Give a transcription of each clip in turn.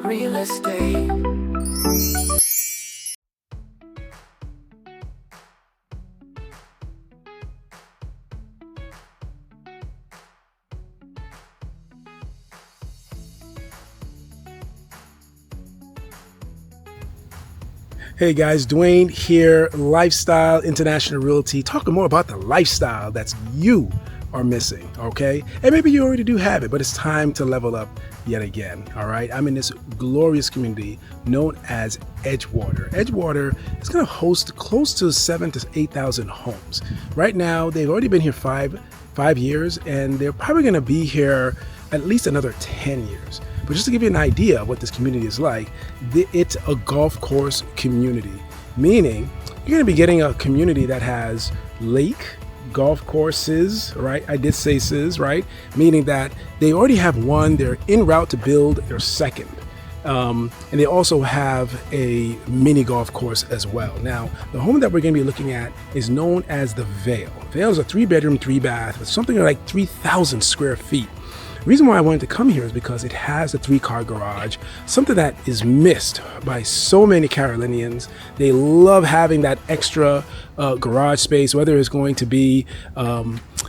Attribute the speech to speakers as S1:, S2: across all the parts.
S1: real estate.
S2: Hey guys, Duane here, Lifestyle International Realty, talking more about the lifestyle that's you are missing, okay? And maybe you already do have it, but it's time to level up yet again, all right? I'm in this glorious community known as Edgewater. Edgewater is gonna host close to 7,000 to 8,000 homes. Right now, they've already been here five years, and they're probably gonna be here at least another 10 years. But just to give you an idea of what this community is like, it's a golf course community, meaning you're gonna be getting a community that has lake, golf courses, right? I did say "sis," right? Meaning that they already have one, they're en route to build their second. And they also have a mini golf course as well. Now, the home that we're gonna be looking at is known as the Vale. Vale is a 3-bedroom, 3-bath, with something like 3,000 square feet. The reason why I wanted to come here is because it has a 3-car garage, something that is missed by so many Carolinians. They love having that extra garage space, whether it's going to be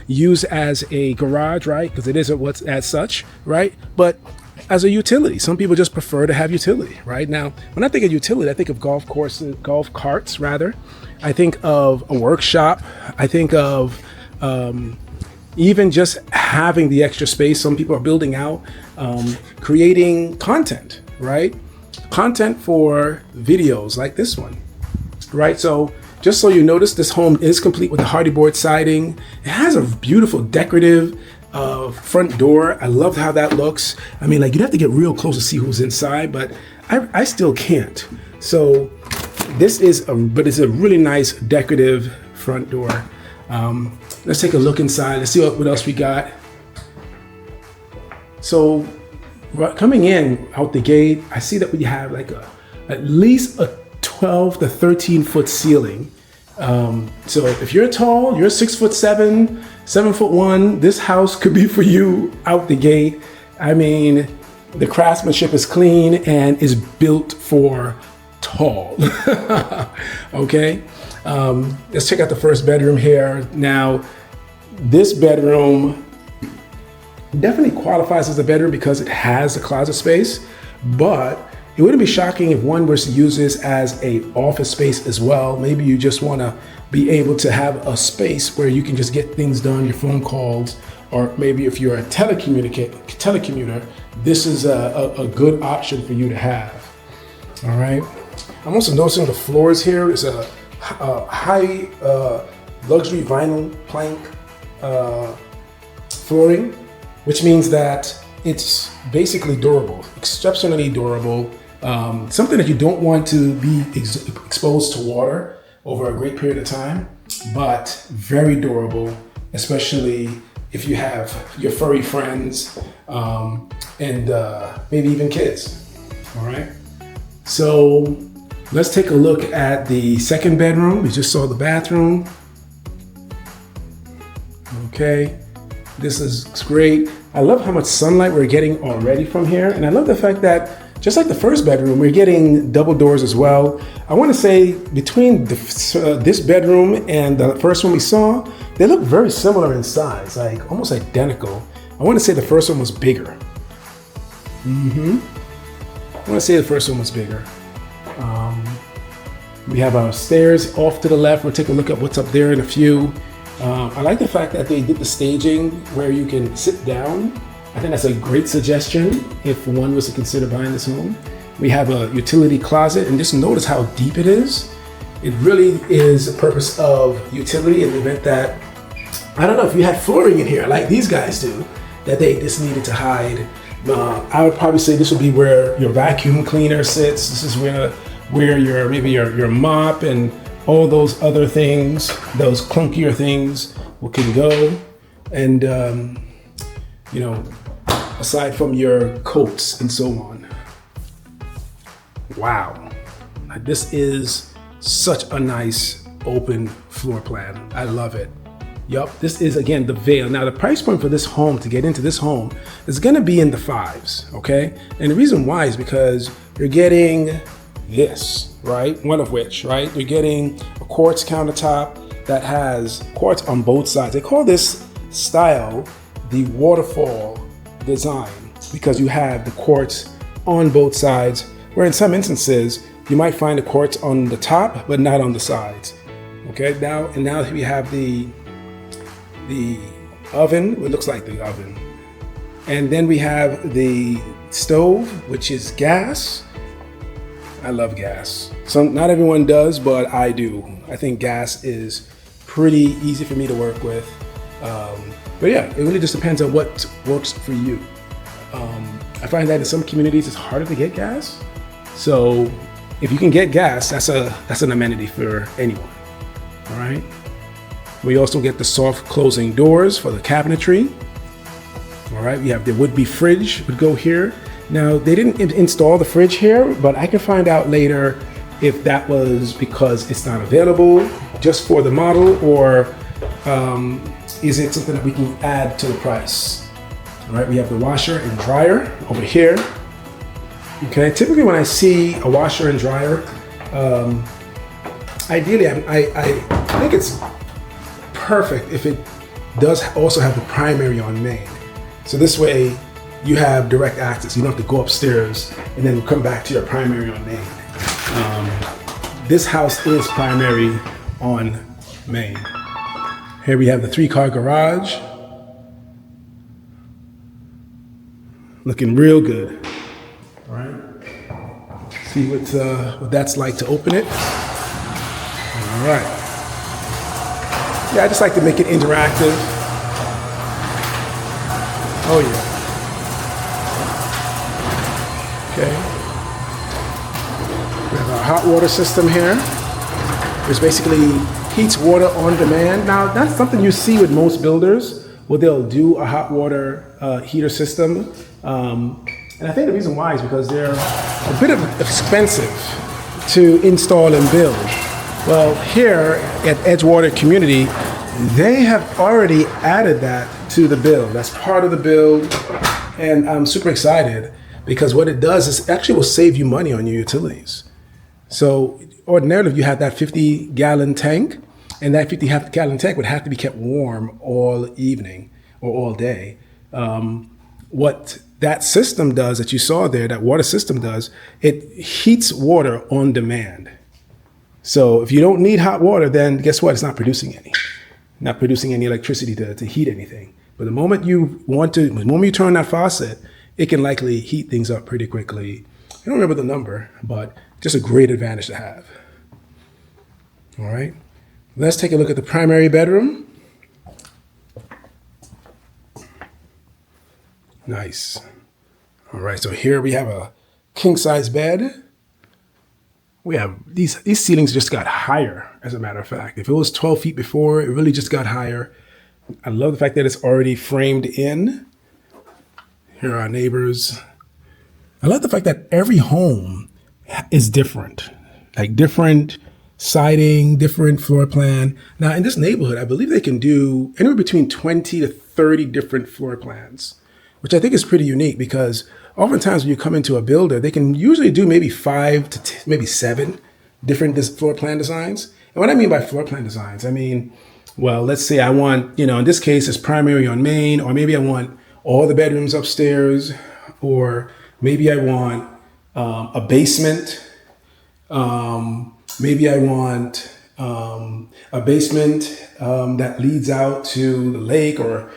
S2: used as a garage, right? Because it isn't what's as such, right? But as a utility, some people just prefer to have utility, right? Now, when I think of utility, I think of golf courses, golf carts rather. I think of a workshop. I think of even just having the extra space. Some people are building out, creating content, right? Content for videos like this one, right? So just so you notice, this home is complete with a hardy board siding. It has a beautiful decorative front door. I love how that looks. I mean, like, you'd have to get real close to see who's inside, but I still can't. So this is but it's a really nice decorative front door. Let's take a look inside. Let's see what else we got. So coming in out the gate, I see that we have like at least a 12 to 13 foot ceiling. So if you're tall, you're 6'7", 7'1", this house could be for you out the gate. I mean, the craftsmanship is clean and is built for tall. Okay. Let's check out the first bedroom here. Now, this bedroom definitely qualifies as a bedroom because it has a closet space, but it wouldn't be shocking if one was to use this as a office space as well. Maybe you just want to be able to have a space where you can just get things done, your phone calls, or maybe if you're a telecommuter, this is a good option for you to have. All right. I'm also noticing the floors here is a high luxury vinyl plank flooring, which means that it's basically durable, exceptionally durable, something that you don't want to be exposed to water over a great period of time, but very durable, especially if you have your furry friends and maybe even kids. All right, so let's take a look at the second bedroom. We just saw the bathroom. Okay, this is great. I love how much sunlight we're getting already from here. And I love the fact that just like the first bedroom, we're getting double doors as well. I want to say between this bedroom and the first one we saw, they look very similar in size, like almost identical. I want to say the first one was bigger. I want to say the first one was bigger. We have our stairs off to the left. We'll take a look at what's up there in a few. I like the fact that they did the staging where you can sit down. I think that's a great suggestion if one was to consider buying this home. We have a utility closet, and just notice how deep it is. It really is a purpose of utility in the event that, I don't know, if you had flooring in here like these guys do, that they just needed to hide. I would probably say this would be where your vacuum cleaner sits. This is where your mop and all those other things, those clunkier things, can go. And aside from your coats and so on. Wow, this is such a nice open floor plan. I love it. Yup, this is again the Vale. Now the price point for this home, to get into this home, is gonna be in the fives, okay? And the reason why is because you're getting this, right? One of which, right? You're getting a quartz countertop that has quartz on both sides. They call this style the waterfall design because you have the quartz on both sides, where in some instances, you might find the quartz on the top, but not on the sides. Okay, now we have the oven, it looks like the oven. And then we have the stove, which is gas. I love gas. So not everyone does, but I do. I think gas is pretty easy for me to work with. But yeah, it really just depends on what works for you. I find that in some communities it's harder to get gas. So if you can get gas, that's an amenity for anyone. All right. We also get the soft closing doors for the cabinetry. All right, we have the would-be fridge would go here. Now they didn't install the fridge here, but I can find out later if that was because it's not available just for the model, or is it something that we can add to the price? All right, we have the washer and dryer over here. Okay, typically when I see a washer and dryer, ideally I think it's perfect if it does also have the primary on main. So this way you have direct access. You don't have to go upstairs and then come back to your primary on main. This house is primary on main. Here we have the 3-car garage. Looking real good. All right. See what that's like to open it. All right. Yeah, I just like to make it interactive. Oh yeah. Okay. We have our hot water system here, which basically heats water on demand. Now, that's something you see with most builders, where they'll do a hot water heater system. And I think the reason why is because they're a bit expensive to install and build. Well, here at Edgewater Community, they have already added that to the build. That's part of the build, and I'm super excited because what it does is actually will save you money on your utilities. So ordinarily, if you have that 50-gallon tank, and that 50-gallon tank would have to be kept warm all evening or all day. What that system does that you saw there, that water system does, it heats water on demand. So if you don't need hot water, then guess what? It's not producing any electricity to heat anything. But the moment you turn that faucet, it can likely heat things up pretty quickly. I don't remember the number, but just a great advantage to have. All right, let's take a look at the primary bedroom. Nice. All right, so here we have a king-size bed. We have these ceilings just got higher, as a matter of fact. If it was 12 feet before, it really just got higher. I love the fact that it's already framed in. Here are our neighbors. I love the fact that every home is different, like different siding, different floor plan. Now in this neighborhood, I believe they can do anywhere between 20 to 30 different floor plans, which I think is pretty unique because oftentimes when you come into a builder, they can usually do maybe 5 to maybe 7 different floor plan designs. And what I mean by floor plan designs, I mean, well, let's say I want, in this case, it's primary on main, or maybe I want all the bedrooms upstairs, or maybe I want a basement. Maybe I want a basement that leads out to the lake, or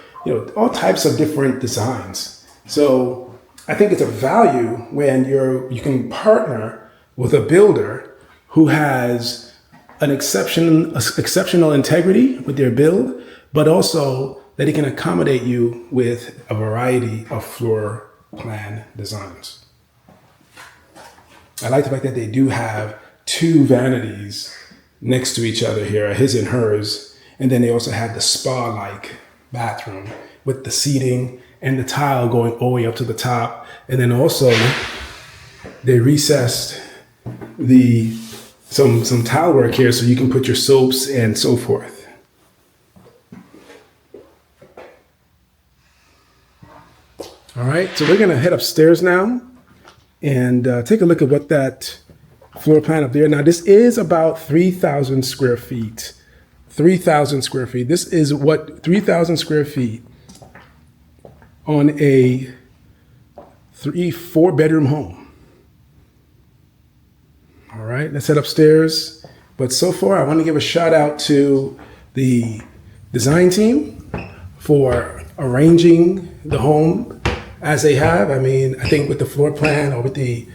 S2: all types of different designs. So I think it's a value when you can partner with a builder who has an exceptional integrity with their build, but also that it can accommodate you with a variety of floor plan designs. I like the fact that they do have 2 vanities next to each other here, his and hers, and then they also have the spa-like bathroom with the seating and the tile going all the way up to the top. And then also they recessed some tile work here so you can put your soaps and so forth. All right, so we're gonna head upstairs now and take a look at what that floor plan up there. Now this is about 3,000 square feet. 3,000 square feet. This is what 3,000 square feet on a 4 bedroom home. All right, let's head upstairs. But so far, I want to give a shout out to the design team for arranging the home as they have. I mean, I think with the floor plan or with the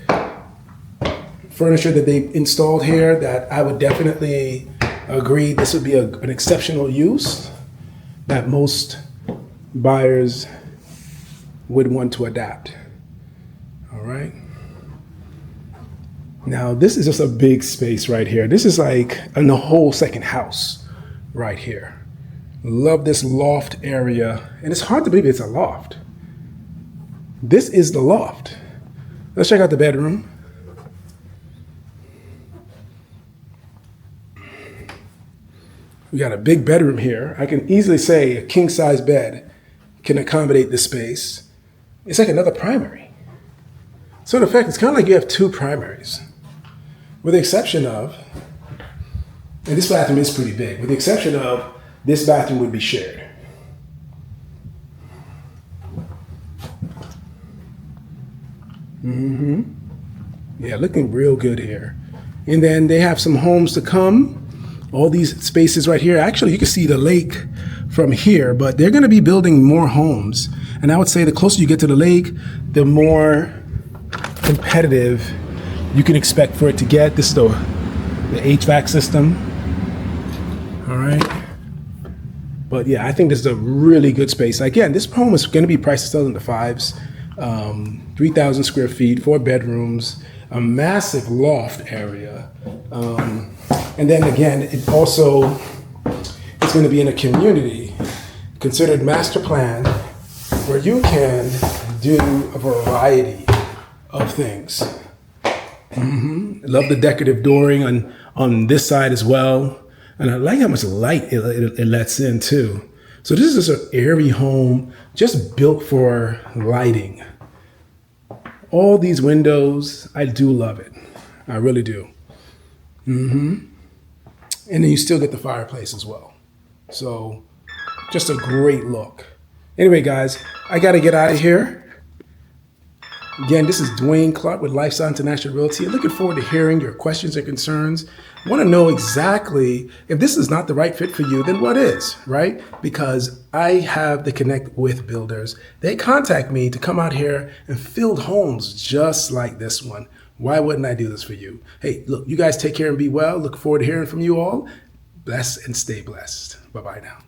S2: furniture that they installed here, that I would definitely agree this would be an exceptional use that most buyers would want to adapt. All right. Now, this is just a big space right here. This is like in the whole second house right here. Love this loft area. And it's hard to believe it's a loft. This is the loft. Let's check out the bedroom. We got a big bedroom here. I can easily say a king size bed can accommodate this space. It's like another primary. So in effect, it's kind of like you have 2 primaries. With the exception of, and this bathroom is pretty big, with the exception of this bathroom would be shared. Yeah, looking real good here. And then they have some homes to come. All these spaces right here. Actually, you can see the lake from here, but they're going to be building more homes. And I would say the closer you get to the lake, the more competitive you can expect for it to get. This is the HVAC system. All right. But yeah, I think this is a really good space. Again, this home is going to be priced still in the 5s. 3,000 square feet, 4 bedrooms, a massive loft area. And then again, it also is going to be in a community considered master plan where you can do a variety of things. Love the decorative dooring on this side as well. And I like how much light it lets in too. So this is just an airy home just built for lighting. All these windows, I do love it. I really do. And then you still get the fireplace as well. So just a great look. Anyway, guys, I got to get out of here. Again, this is Duane Clark with Lifestyle International Realty. I'm looking forward to hearing your questions and concerns. I want to know exactly if this is not the right fit for you, then what is, right? Because I have the connect with builders. They contact me to come out here and build homes just like this one. Why wouldn't I do this for you? Hey, look, you guys take care and be well. Look forward to hearing from you all. Bless and stay blessed. Bye-bye now.